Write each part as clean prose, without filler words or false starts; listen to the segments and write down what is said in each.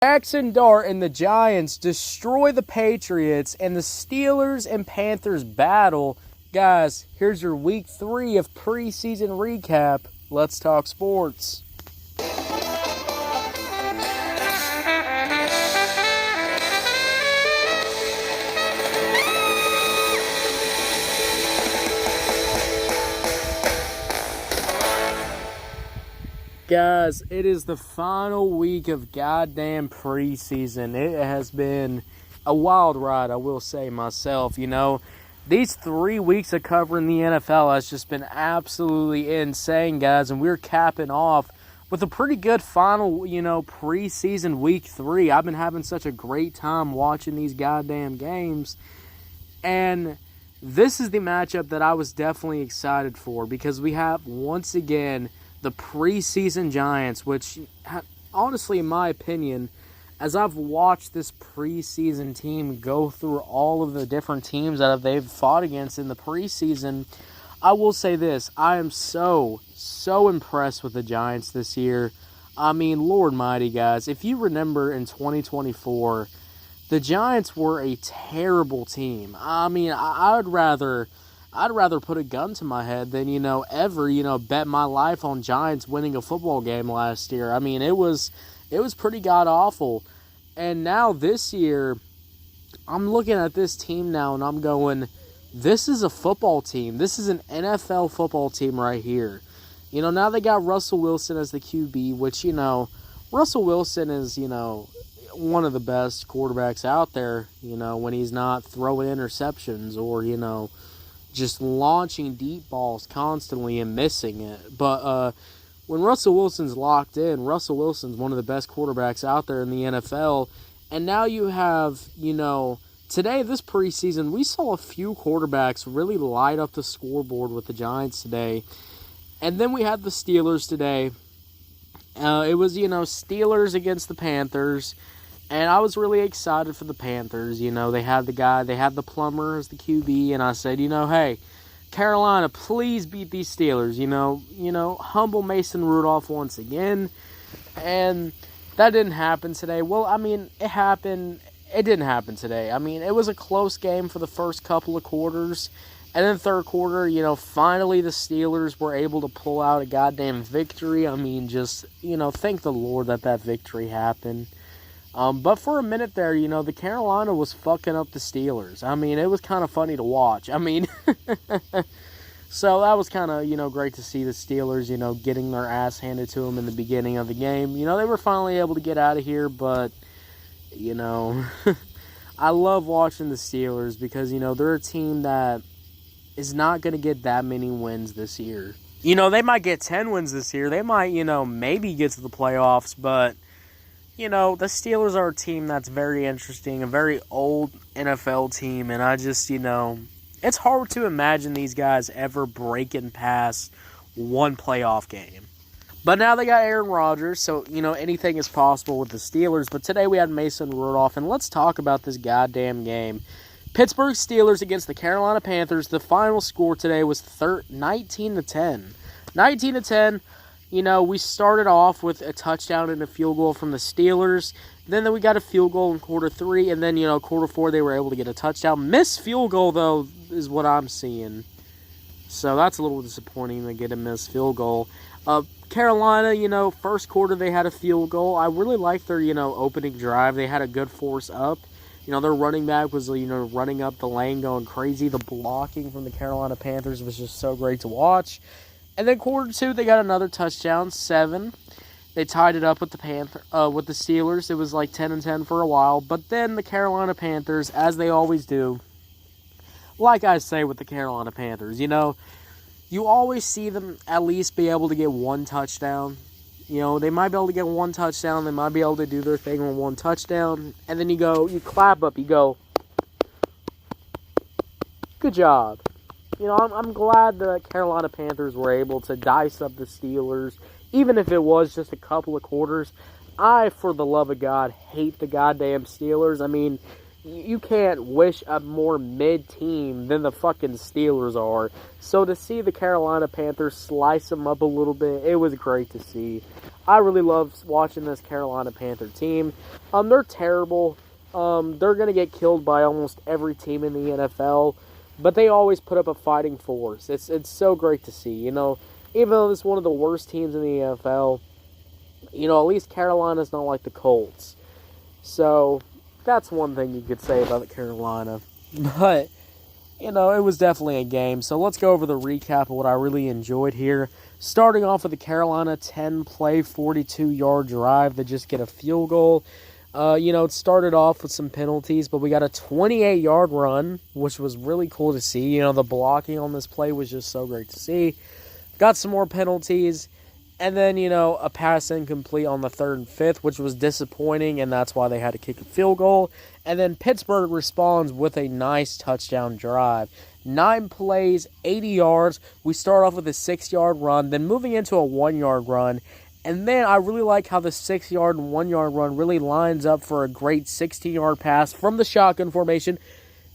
Jaxon Dart and the Giants destroy the Patriots, and the Steelers and Panthers battle. Guys, here's your Week 3 of preseason recap. Let's talk sports. Guys, it is the final week of goddamn preseason. It has been a wild ride, I will say myself. You know, these 3 weeks of covering the NFL has just been absolutely insane, guys. And we're capping off with a pretty good final, preseason week 3. I've been having such a great time watching these goddamn games. And this is the matchup that I was definitely excited for, because we have, once again, the preseason Giants, which, honestly, in my opinion, as I've watched this preseason team go through all of the different teams that they've fought against in the preseason, I will say this: I am so impressed with the Giants this year. I mean, Lord mighty, guys. If you remember in 2024, the Giants were a terrible team. I mean, I'd rather put a gun to my head than, ever, bet my life on Giants winning a football game last year. I mean, it was pretty god-awful. And now this year, I'm looking at this team now and I'm going, this is a football team. This is an NFL football team right here. Now they got Russell Wilson as the QB, which, Russell Wilson is, one of the best quarterbacks out there, when he's not throwing interceptions or, just launching deep balls constantly and missing it. But when Russell Wilson's locked in, Russell Wilson's one of the best quarterbacks out there in the NFL. And now you have, today, this preseason, we saw a few quarterbacks really light up the scoreboard with the Giants today. And then we had the Steelers today. It was, Steelers against the Panthers. And I was really excited for the Panthers. They had the plumber as the QB, and I said, hey, Carolina, please beat these Steelers. Humble Mason Rudolph once again. And that didn't happen today. Well, I mean, it happened. It didn't happen today. I mean, it was a close game for the first couple of quarters. And then third quarter, finally the Steelers were able to pull out a goddamn victory. I mean, just, thank the Lord that victory happened. But for a minute there, the Carolina was fucking up the Steelers. I mean, it was kind of funny to watch. I mean, so that was kind of, great to see the Steelers, getting their ass handed to them in the beginning of the game. They were finally able to get out of here, but, I love watching the Steelers because, they're a team that is not going to get that many wins this year. They might get 10 wins this year. They might, maybe get to the playoffs, but the Steelers are a team that's very interesting, a very old NFL team, and I just, it's hard to imagine these guys ever breaking past one playoff game. But now they got Aaron Rodgers, so, anything is possible with the Steelers. But today we had Mason Rudolph, and let's talk about this goddamn game. Pittsburgh Steelers against the Carolina Panthers. The final score today was 19-10. 19-10. We started off with a touchdown and a field goal from the Steelers. Then we got a field goal in quarter 3. And then, quarter 4, they were able to get a touchdown. Missed field goal, though, is what I'm seeing. So that's a little disappointing to get a missed field goal. Carolina, first quarter, they had a field goal. I really liked their, opening drive. They had a good force up. Their running back was, running up the lane going crazy. The blocking from the Carolina Panthers was just so great to watch. And then quarter 2, they got another touchdown, 7. They tied it up with the Steelers. It was like 10-10 for a while. But then the Carolina Panthers, as they always do, like I say with the Carolina Panthers, you always see them at least be able to get one touchdown. They might be able to get one touchdown. They might be able to do their thing on one touchdown. And then you clap up, you go, good job. I'm glad the Carolina Panthers were able to dice up the Steelers, even if it was just a couple of quarters. I, for the love of God, hate the goddamn Steelers. I mean, you can't wish a more mid-team than the fucking Steelers are. So to see the Carolina Panthers slice them up a little bit, it was great to see. I really love watching this Carolina Panther team. They're terrible. They're going to get killed by almost every team in the NFL, but they always put up a fighting force. It's so great to see. You know, even though it's one of the worst teams in the NFL, you know, at least Carolina's not like the Colts. So that's one thing you could say about Carolina. But, you know, it was definitely a game. So let's go over the recap of what I really enjoyed here. Starting off with the Carolina 10-play, 42-yard drive to just get a field goal. You know, it started off with some penalties, but we got a 28-yard run, which was really cool to see. You know, the blocking on this play was just so great to see. Got some more penalties, and then, you know, a pass incomplete on the 3rd and 5th, which was disappointing, and that's why they had to kick a field goal. And then Pittsburgh responds with a nice touchdown drive. 9 plays, 80 yards. We start off with a 6-yard run, then moving into a 1-yard run. And then I really like how the 6-yard and 1-yard run really lines up for a great 16-yard pass from the shotgun formation.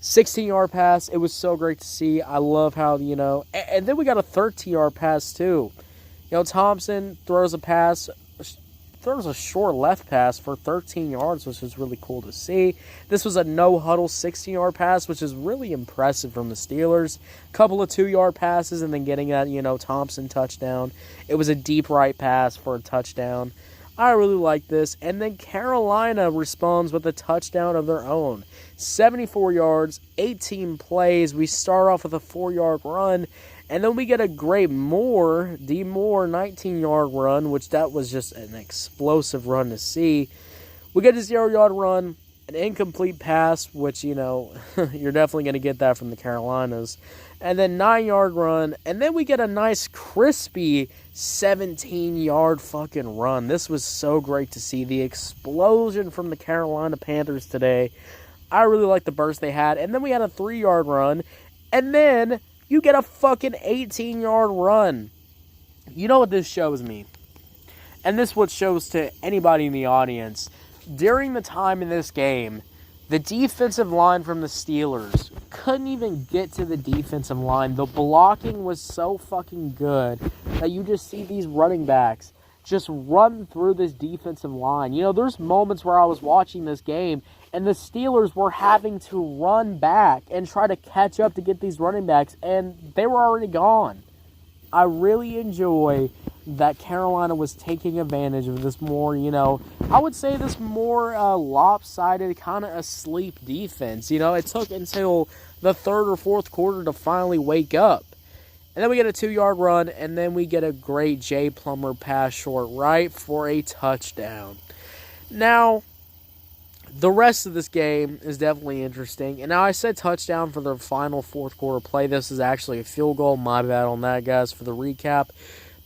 16-yard pass. It was so great to see. I love how, you know, and then we got a 13-yard pass too. You know, Thompson throws a short left pass for 13 yards, which was really cool to see. This was a no-huddle 16-yard pass, which is really impressive from the Steelers. Couple of 2-yard passes and then getting that, you know, Thompson touchdown. It was a deep right pass for a touchdown. I really like this. And then Carolina responds with a touchdown of their own. 74 yards, 18 plays. We start off with a 4-yard run. And then we get a great D. Moore 19-yard run, which that was just an explosive run to see. We get a 0-yard run, an incomplete pass, which, you know, you're definitely going to get that from the Carolinas. And then 9-yard run, and then we get a nice crispy 17-yard fucking run. This was so great to see. The explosion from the Carolina Panthers today. I really like the burst they had. And then we had a 3-yard run, and then you get a fucking 18-yard run. You know what this shows me? And this what shows to anybody in the audience. During the time in this game, the defensive line from the Steelers couldn't even get to the defensive line. The blocking was so fucking good that you just see these running backs just run through this defensive line. You know, there's moments where I was watching this game and the Steelers were having to run back and try to catch up to get these running backs, and they were already gone. I really enjoy that Carolina was taking advantage of this more, you know, I would say this more lopsided, kind of asleep defense. You know, it took until the 3rd or 4th quarter to finally wake up. And then we get a 2-yard run, and then we get a great Jay Plummer pass short right for a touchdown. Now, the rest of this game is definitely interesting. And now I said touchdown for the final 4th quarter play. This is actually a field goal. My bad on that, guys, for the recap.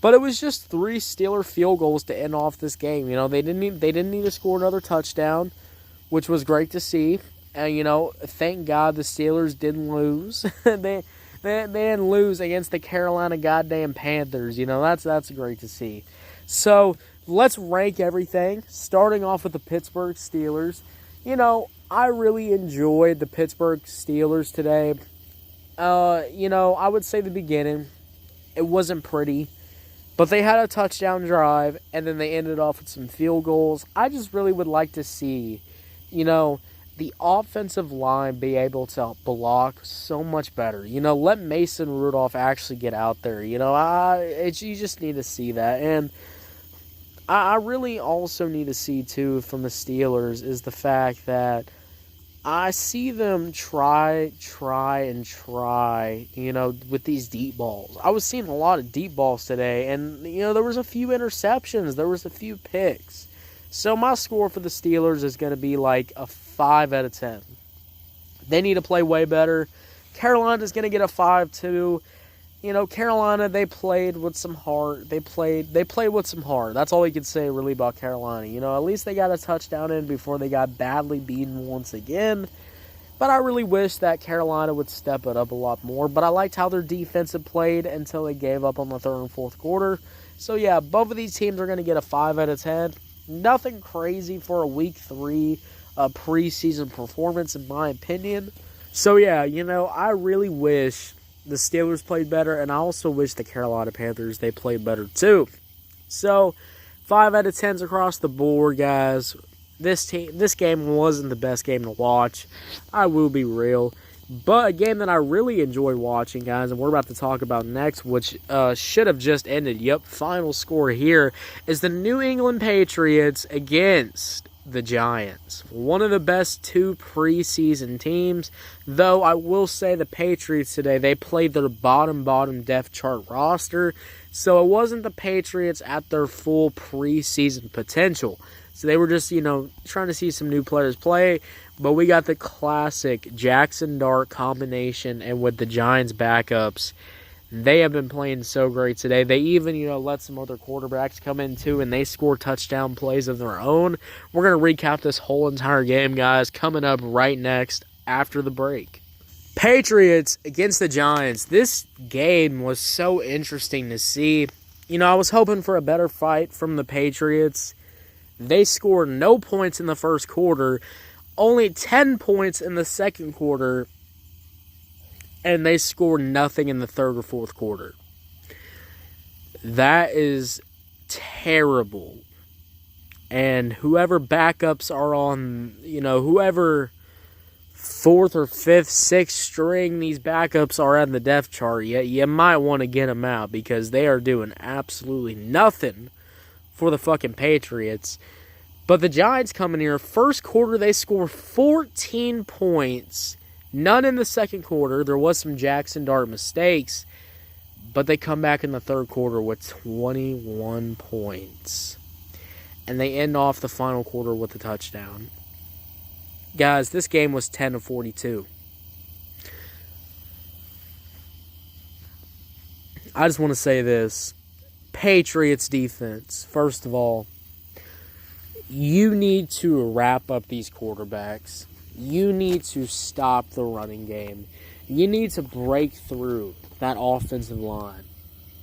But it was just 3 Steeler field goals to end off this game. You know, they didn't need to score another touchdown, which was great to see. And, you know, thank God the Steelers didn't lose. They didn't lose against the Carolina goddamn Panthers. You know, that's great to see. So, let's rank everything, starting off with the Pittsburgh Steelers. You know, I really enjoyed the Pittsburgh Steelers today. You know, I would say the beginning, it wasn't pretty, but they had a touchdown drive, and then they ended off with some field goals. I just really would like to see, you know, the offensive line be able to block so much better. You know, let Mason Rudolph actually get out there. You know, you just need to see that. And I really also need to see, too, from the Steelers is the fact that I see them try, you know, with these deep balls. I was seeing a lot of deep balls today, and, you know, there was a few interceptions. There was a few picks. So my score for the Steelers is going to be like a 5 out of 10. They need to play way better. Carolina's going to get a 5, too. You know, Carolina, they played with some heart. They played with some heart. That's all you can say, really, about Carolina. You know, at least they got a touchdown in before they got badly beaten once again. But I really wish that Carolina would step it up a lot more. But I liked how their defense had played until they gave up on the 3rd and 4th quarter. So, yeah, both of these teams are going to get a 5 out of 10. Nothing crazy for a Week 3 preseason performance, in my opinion. So, yeah, you know, I really wish the Steelers played better, and I also wish the Carolina Panthers, they played better too. So, 5 out of 10s across the board, guys. This game wasn't the best game to watch. I will be real. But a game that I really enjoyed watching, guys, and we're about to talk about next, which should have just ended. Yep, final score here is the New England Patriots against the Giants. One of the best 2 preseason teams, though I will say the Patriots today, they played their bottom depth chart roster, so it wasn't the Patriots at their full preseason potential. So they were just, trying to see some new players play, but we got the classic Jaxon Dart combination, and with the Giants backups, they have been playing so great today. They even, let some other quarterbacks come in too, and they score touchdown plays of their own. We're going to recap this whole entire game, guys, coming up right next after the break. Patriots against the Giants. This game was so interesting to see. I was hoping for a better fight from the Patriots. They scored no points in the first quarter, only 10 points in the second quarter, and they scored nothing in the third or fourth quarter. That is terrible. And whoever backups are on, whoever fourth or fifth, sixth string these backups are on the depth chart, you might want to get them out because they are doing absolutely nothing for the fucking Patriots. But the Giants come in here, first quarter they score 14 points. None in the second quarter. There was some Jaxon Dart mistakes, but they come back in the third quarter with 21 points. And they end off the final quarter with a touchdown. Guys, this game was 10-42. I just want to say this. Patriots defense, first of all, you need to wrap up these quarterbacks. You need to stop the running game. You need to break through that offensive line.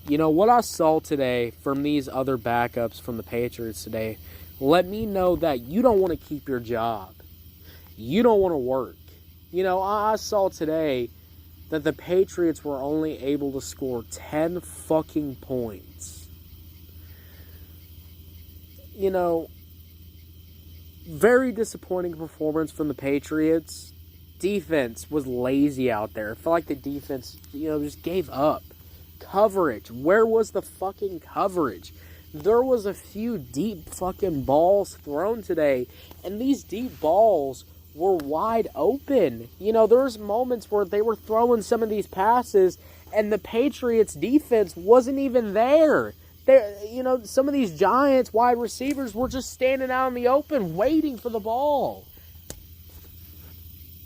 What I saw today from these other backups from the Patriots today, let me know that you don't want to keep your job. You don't want to work. I saw today that the Patriots were only able to score 10 fucking points. Very disappointing performance from the Patriots. Defense was lazy out there. I feel like the defense, just gave up. Coverage. Where was the fucking coverage? There was a few deep fucking balls thrown today, and these deep balls were wide open. There's moments where they were throwing some of these passes, and the Patriots defense wasn't even there. Some of these Giants wide receivers were just standing out in the open waiting for the ball.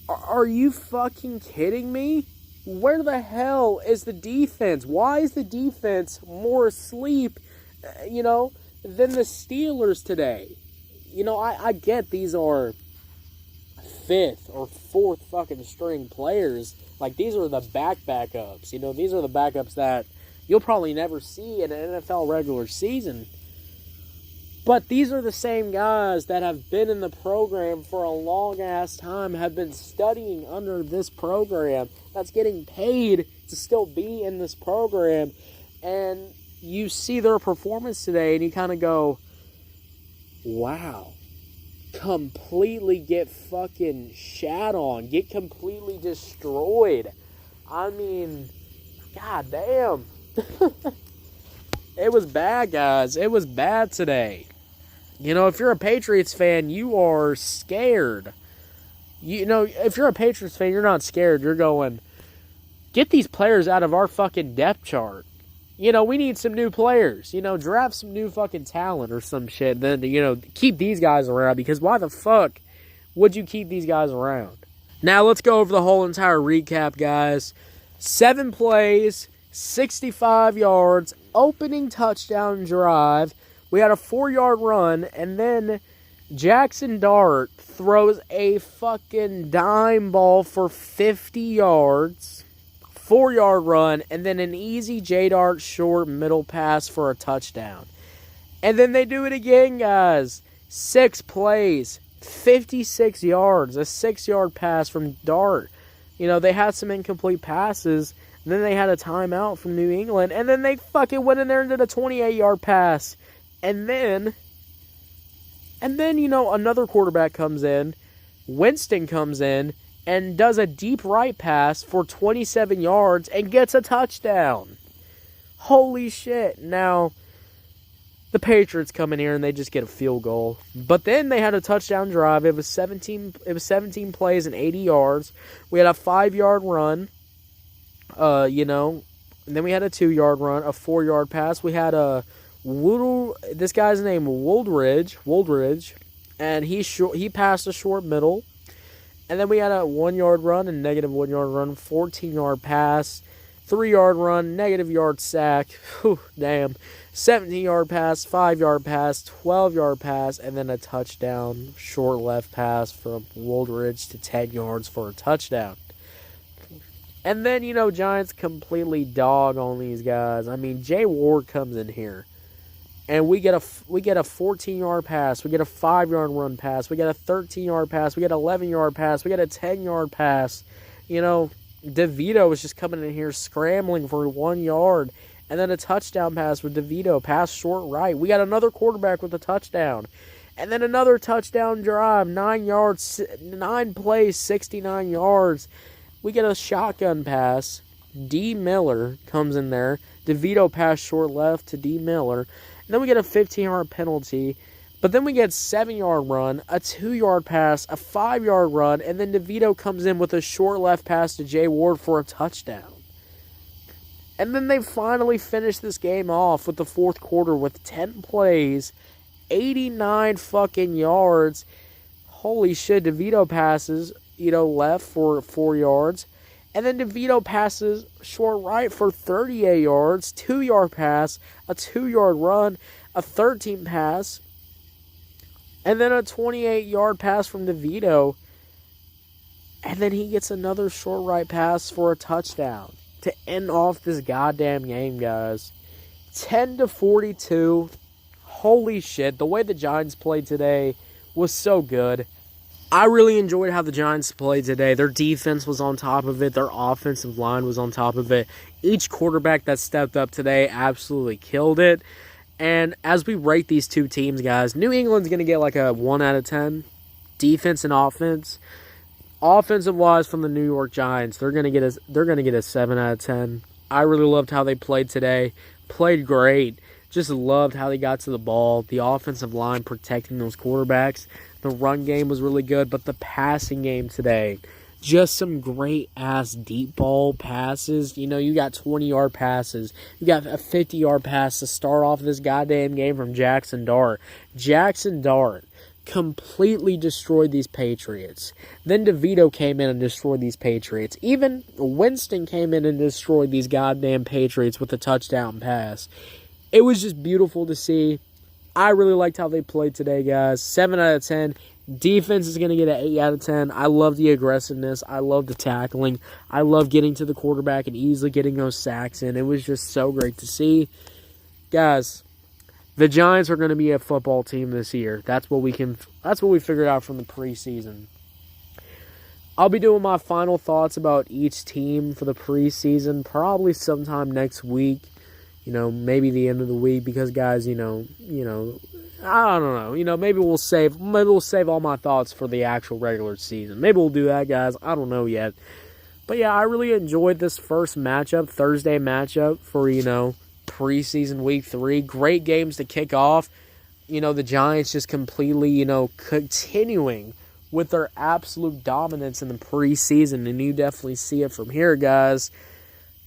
Are you fucking kidding me? Where the hell is the defense? Why is the defense more asleep, than the Steelers today? I get these are fifth or fourth fucking string players. Like, these are the backups. These are the backups that you'll probably never see in an NFL regular season. But these are the same guys that have been in the program for a long-ass time, have been studying under this program, that's getting paid to still be in this program. And you see their performance today, and you kind of go, wow. Completely get fucking shat on. Get completely destroyed. I mean, god damn. It was bad, guys. It was bad today. If you're a Patriots fan, you are scared. If you're a Patriots fan, you're not scared. You're going, get these players out of our fucking depth chart. We need some new players. Draft some new fucking talent or some shit. Then, keep these guys around, because why the fuck would you keep these guys around? Now, let's go over the whole entire recap, guys. 7 plays, 65 yards, opening touchdown drive. We had a 4-yard run, and then Jaxon Dart throws a fucking dime ball for 50 yards, 4-yard run, and then an easy J-Dart short middle pass for a touchdown. And then they do it again, guys. 6 plays, 56 yards, a 6-yard pass from Dart. They had some incomplete passes, and then they had a timeout from New England, and then they fucking went in there and did a 28-yard pass. And then, another quarterback comes in, Winston comes in, and does a deep right pass for 27 yards and gets a touchdown. Holy shit. Now, the Patriots come in here and they just get a field goal. But then they had a touchdown drive. It was 17 plays and 80 yards. We had a 5-yard run, and then we had a 2-yard run, a 4-yard pass. We had this guy's name Woldridge, and he passed a short middle. And then we had a 1-yard run and negative 1-yard run, 14-yard pass, 3-yard run, negative yard sack, 17-yard pass, 5-yard pass, 12-yard pass, and then a touchdown, short left pass from Woldridge to 10 yards for a touchdown. And then, Giants completely dog on these guys. I mean, Jay Ward comes in here, and we get a 14-yard pass, we get a 5-yard run pass, we get a 13-yard pass, we get an 11-yard pass, we get a 10-yard pass. DeVito was just coming in here scrambling for 1 yard, and then a touchdown pass with DeVito, pass short right. We got another quarterback with a touchdown, and then another touchdown drive, 9 plays, 69 yards. We get a shotgun pass. D. Miller comes in there. DeVito pass short left to D. Miller. And then we get a 15-yard penalty. But then we get a 7-yard run, a 2-yard pass, a 5-yard run, and then DeVito comes in with a short left pass to Jay Ward for a touchdown. And then they finally finish this game off with the fourth quarter with 10 plays, 89 fucking yards. Holy shit, DeVito passes, left for 4 yards. And then DeVito passes short right for 38 yards, 2-yard pass, a 2-yard run, a 13 pass, and then a 28-yard pass from DeVito. And then he gets another short right pass for a touchdown to end off this goddamn game, guys. 10-42. Holy shit. The way the Giants played today was so good. I really enjoyed how the Giants played today. Their defense was on top of it. Their offensive line was on top of it. Each quarterback that stepped up today absolutely killed it. And as we rate these two teams, guys, New England's going to get like a 1 out of 10. Defense and offense. Offensive-wise from the New York Giants, they're going to get a 7 out of 10. I really loved how they played today. Played great. Just loved how they got to the ball. The offensive line protecting those quarterbacks. The run game was really good, but the passing game today, just some great-ass deep ball passes. You got 20-yard passes. You got a 50-yard pass to start off this goddamn game from Jaxon Dart. Jaxon Dart completely destroyed these Patriots. Then DeVito came in and destroyed these Patriots. Even Winston came in and destroyed these goddamn Patriots with a touchdown pass. It was just beautiful to see. I really liked how they played today, guys. 7 out of 10. Defense is going to get an 8 out of 10. I love the aggressiveness. I love the tackling. I love getting to the quarterback and easily getting those sacks in. It was just so great to see. Guys, the Giants are going to be a football team this year. That's what we figured out from the preseason. I'll be doing my final thoughts about each team for the preseason probably sometime next week. Maybe the end of the week because, guys, I don't know. Maybe we'll save all my thoughts for the actual regular season. Maybe we'll do that, guys. I don't know yet. But yeah, I really enjoyed this first matchup, Thursday matchup for, preseason week 3. Great games to kick off. The Giants just completely, continuing with their absolute dominance in the preseason, and you definitely see it from here, guys.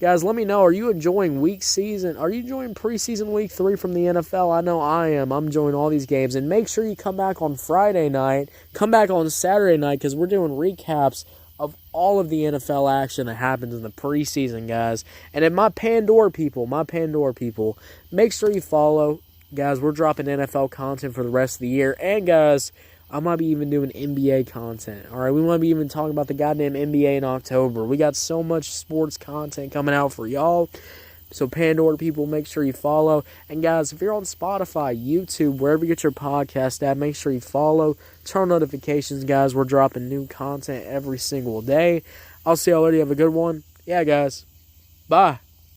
Guys, let me know, are you enjoying preseason week 3 from the NFL? I know I am. I'm enjoying all these games. And make sure you come back on Friday night. Come back on Saturday night because we're doing recaps of all of the NFL action that happens in the preseason, guys. And in my Pandora people, make sure you follow. Guys, we're dropping NFL content for the rest of the year. And, guys, I might be even doing NBA content. All right, we might be even talking about the goddamn NBA in October. We got so much sports content coming out for y'all. So Pandora people, make sure you follow. And guys, if you're on Spotify, YouTube, wherever you get your podcast at, make sure you follow. Turn on notifications, guys. We're dropping new content every single day. I'll see y'all later. Have a good one. Yeah, guys. Bye.